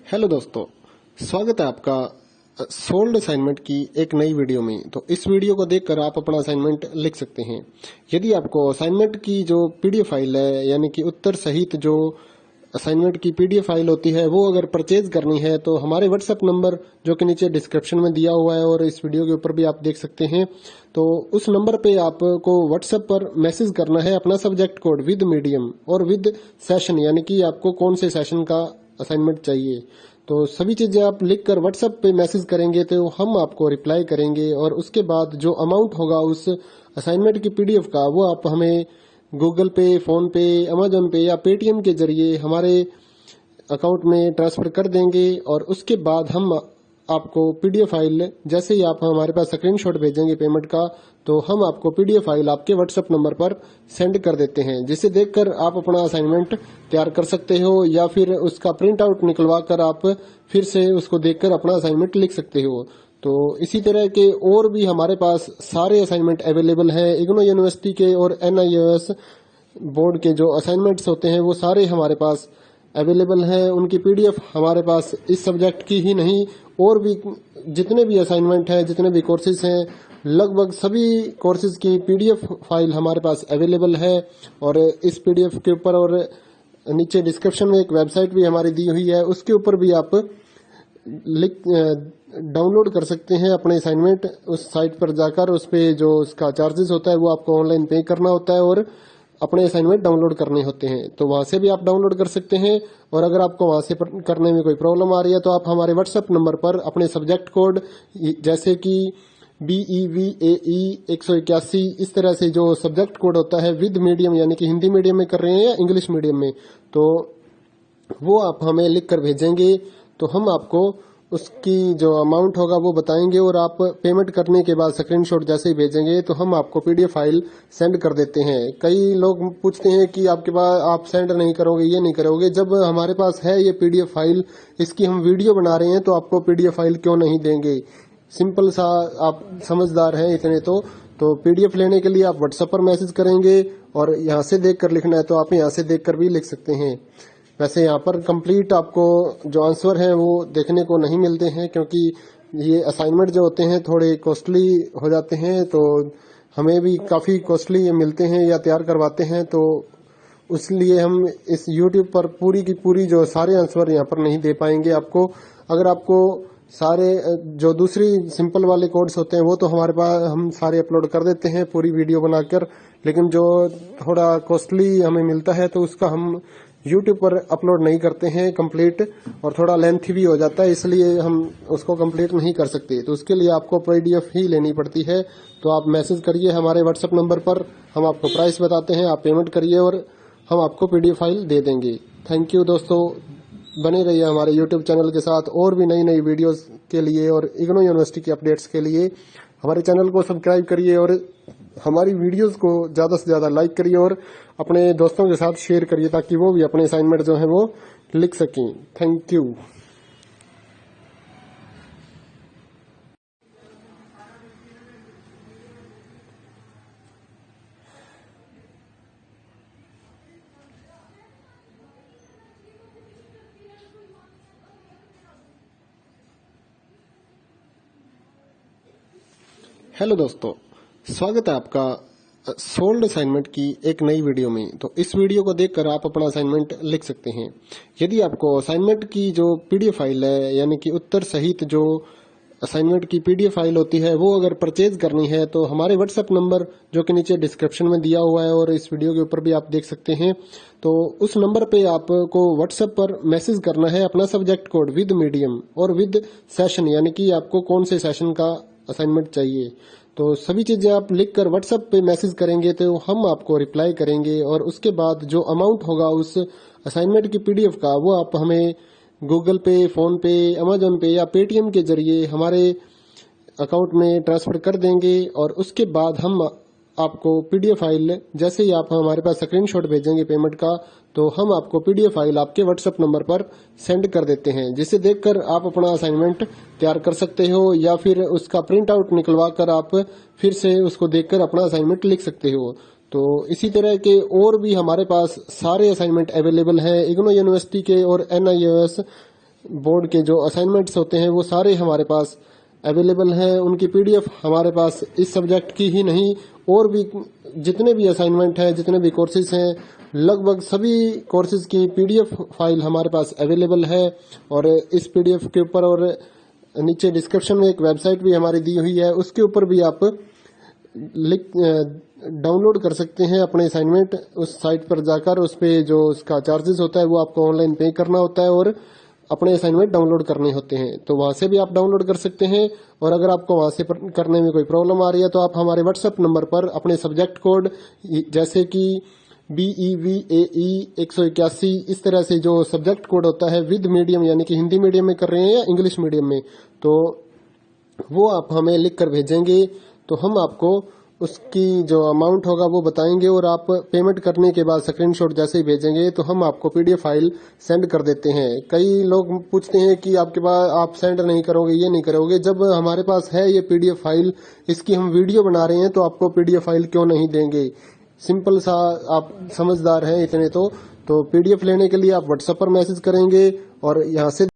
Hello दोस्तों, स्वागत है आपका सोल्ड असाइनमेंट की एक नई वीडियो में। तो इस वीडियो को देखकर आप अपना असाइनमेंट लिख सकते हैं। यदि आपको असाइनमेंट की जो पीडीएफ फाइल है, यानी कि उत्तर सहित जो असाइनमेंट की पीडीएफ फाइल होती है, वो अगर परचेज करनी है तो हमारे व्हाट्सएप नंबर जो कि नीचे डिस्क्रिप्शन में दिया हुआ है और इस वीडियो के ऊपर भी आप देख सकते हैं, तो उस नंबर पे आपको व्हाट्सएप पर मैसेज करना है अपना सब्जेक्ट कोड विद मीडियम और विद सेशन, यानी कि आपको कौन से सेशन का असाइनमेंट चाहिए। तो सभी चीजें आप लिखकर व्हाट्सएप पे मैसेज करेंगे तो हम आपको रिप्लाई करेंगे और उसके बाद जो अमाउंट होगा उस असाइनमेंट की पीडीएफ का, वो आप हमें गूगल पे, फोन पे, अमेजोन पे या पेटीएम के जरिए हमारे अकाउंट में ट्रांसफर कर देंगे। और उसके बाद हम आपको पीडीएफ फाइल, जैसे ही आप हमारे पास स्क्रीनशॉट भेजेंगे पेमेंट का, तो हम आपको पीडीएफ फाइल आपके व्हाट्सएप नंबर पर सेंड कर देते हैं, जिसे देखकर आप अपना असाइनमेंट तैयार कर सकते हो या फिर उसका प्रिंट आउट निकलवा कर आप फिर से उसको देखकर अपना असाइनमेंट लिख सकते हो। तो इसी तरह के और भी हमारे पास सारे असाइनमेंट अवेलेबल हैं। इग्नो यूनिवर्सिटी के और एनआईओएस बोर्ड के जो असाइनमेंट्स होते हैं वो सारे हमारे पास अवेलेबल है। उनकी पीडीएफ हमारे पास इस सब्जेक्ट की ही नहीं, और भी जितने भी असाइनमेंट हैं, जितने भी कोर्सेज हैं, लगभग सभी कोर्सेज की पीडीएफ फाइल हमारे पास अवेलेबल है। और इस पीडीएफ के ऊपर और नीचे डिस्क्रिप्शन में एक वेबसाइट भी हमारी दी हुई है, उसके ऊपर भी आप डाउनलोड कर सकते हैं अपने असाइनमेंट। उस साइट पर जाकर उस पे जो उसका चार्जेस होता है वो आपको ऑनलाइन पे करना होता है और अपने असाइनमेंट डाउनलोड करने होते हैं। तो वहां से भी आप डाउनलोड कर सकते हैं। और अगर आपको वहां से करने में कोई प्रॉब्लम आ रही है तो आप हमारे व्हाट्सएप नंबर पर अपने सब्जेक्ट कोड, जैसे कि BEVAE 181, इस तरह से जो सब्जेक्ट कोड होता है विद मीडियम, यानी कि हिंदी मीडियम में कर रहे हैं या इंग्लिश मीडियम में, तो वो आप हमें लिख कर भेजेंगे तो हम आपको उसकी जो अमाउंट होगा वो बताएंगे। और आप पेमेंट करने के बाद स्क्रीनशॉट जैसे ही भेजेंगे तो हम आपको पीडीएफ फाइल सेंड कर देते हैं। कई लोग पूछते हैं कि आपके पास आप सेंड नहीं करोगे, ये नहीं करोगे। जब हमारे पास है ये पीडीएफ फाइल, इसकी हम वीडियो बना रहे हैं, तो आपको पीडीएफ फाइल क्यों नहीं देंगे। सिंपल सा, आप समझदार हैं इतने तो पीडीएफ लेने के लिए आप व्हाट्सएप पर मैसेज करेंगे और यहाँ से देखकर लिखना है तो आप यहाँ से देखकर भी लिख सकते हैं। वैसे यहाँ पर कंप्लीट आपको जो आंसर है वो देखने को नहीं मिलते हैं, क्योंकि ये असाइनमेंट जो होते हैं थोड़े कॉस्टली हो जाते हैं, तो हमें भी काफी कॉस्टली ये मिलते हैं या तैयार करवाते हैं। तो इसलिए हम इस यूट्यूब पर पूरी की पूरी जो सारे आंसर यहाँ पर नहीं दे पाएंगे आपको। अगर आपको सारे जो दूसरी सिंपल वाले कोड्स होते हैं वो तो हमारे पास हम सारे अपलोड कर देते हैं पूरी वीडियो बनाकर, लेकिन जो थोड़ा कॉस्टली हमें मिलता है तो उसका हम यूट्यूब पर अपलोड नहीं करते हैं कंप्लीट, और थोड़ा लेंथी भी हो जाता है, इसलिए हम उसको कंप्लीट नहीं कर सकते। तो उसके लिए आपको पीडीएफ ही लेनी पड़ती है। तो आप मैसेज करिए हमारे व्हाट्सएप नंबर पर, हम आपको प्राइस बताते हैं, आप पेमेंट करिए और हम आपको पीडीएफ फाइल दे देंगे। थैंक यू दोस्तों, बने रहिए हमारे यूट्यूब चैनल के साथ और भी नई नई वीडियोस के लिए और इग्नो यूनिवर्सिटी के अपडेट्स के लिए हमारे चैनल को सब्सक्राइब करिए और हमारी वीडियोस को ज्यादा से ज्यादा लाइक करिए और अपने दोस्तों के साथ शेयर करिए, ताकि वो भी अपने असाइनमेंट जो है वो लिख सकें। Thank you. हेलो दोस्तों, स्वागत है आपका सोल्ड असाइनमेंट की एक नई वीडियो में। तो इस वीडियो को देखकर आप अपना असाइनमेंट लिख सकते हैं। यदि आपको असाइनमेंट की जो पीडीएफ फाइल है, यानी कि उत्तर सहित जो असाइनमेंट की पीडीएफ फाइल होती है, वो अगर परचेज करनी है तो हमारे व्हाट्सएप नंबर जो कि नीचे डिस्क्रिप्शन में दिया हुआ है और इस वीडियो के ऊपर भी आप देख सकते हैं, तो उस नंबर पे आपको व्हाट्सएप पर मैसेज करना है अपना सब्जेक्ट कोड विद मीडियम और विद सेशन, यानी कि आपको कौन से सेशन का असाइनमेंट चाहिए। तो सभी चीजें आप लिखकर व्हाट्सएप पे मैसेज करेंगे तो हम आपको रिप्लाई करेंगे और उसके बाद जो अमाउंट होगा उस असाइनमेंट की पीडीएफ का, वो आप हमें गूगल पे, फोन पे, अमेजोन पे या पेटीएम के जरिए हमारे अकाउंट में ट्रांसफर कर देंगे। और उसके बाद हम आपको पीडीएफ फाइल, जैसे ही आप हमारे पास स्क्रीनशॉट भेजेंगे पेमेंट का, तो हम आपको पीडीएफ फाइल आपके व्हाट्सएप नंबर पर सेंड कर देते हैं, जिसे देखकर आप अपना असाइनमेंट तैयार कर सकते हो या फिर उसका प्रिंट आउट निकलवा कर आप फिर से उसको देखकर अपना असाइनमेंट लिख सकते हो। तो इसी तरह के और भी हमारे पास सारे असाइनमेंट अवेलेबल हैं। इग्नो यूनिवर्सिटी के और एनआईओएस बोर्ड के जो असाइनमेंट्स होते हैं वो सारे हमारे पास अवेलेबल हैं। उनकी पीडीएफ हमारे पास इस सब्जेक्ट की ही नहीं और भी जितने भी असाइनमेंट हैं, जितने भी कोर्सेज हैं, लगभग सभी कोर्सेज की पीडीएफ फाइल हमारे पास अवेलेबल है। और इस पीडीएफ के ऊपर और नीचे डिस्क्रिप्शन में एक वेबसाइट भी हमारी दी हुई है, उसके ऊपर भी आप डाउनलोड कर सकते हैं अपने असाइनमेंट। उस साइट पर जाकर उस पे जो उसका चार्जेस होता है वो आपको ऑनलाइन पे करना होता है और अपने असाइनमेंट डाउनलोड करने होते हैं। तो वहां से भी आप डाउनलोड कर सकते हैं। और अगर आपको वहां से करने में कोई प्रॉब्लम आ रही है तो आप हमारे व्हाट्सएप नंबर पर अपने सब्जेक्ट कोड जैसे कि BEVAE 181 इस तरह से जो सब्जेक्ट कोड होता है विद मीडियम यानी कि हिंदी मीडियम में कर रहे हैं या इंग्लिश मीडियम में, तो वो आप हमें लिख कर भेजेंगे तो हम आपको उसकी जो अमाउंट होगा वो बताएंगे और आप पेमेंट करने के बाद स्क्रीनशॉट जैसे ही भेजेंगे तो हम आपको पीडीएफ फाइल सेंड कर देते हैं। कई लोग पूछते हैं कि आपके पास आप सेंड नहीं करोगे, ये नहीं करोगे। जब हमारे पास है ये पीडीएफ फाइल, इसकी हम वीडियो बना रहे हैं तो आपको पीडीएफ फाइल क्यों नहीं देंगे। सिंपल सा, आप समझदार हैं इतने तो पीडीएफ लेने के लिए आप व्हाट्सएप पर मैसेज करेंगे और यहाँ से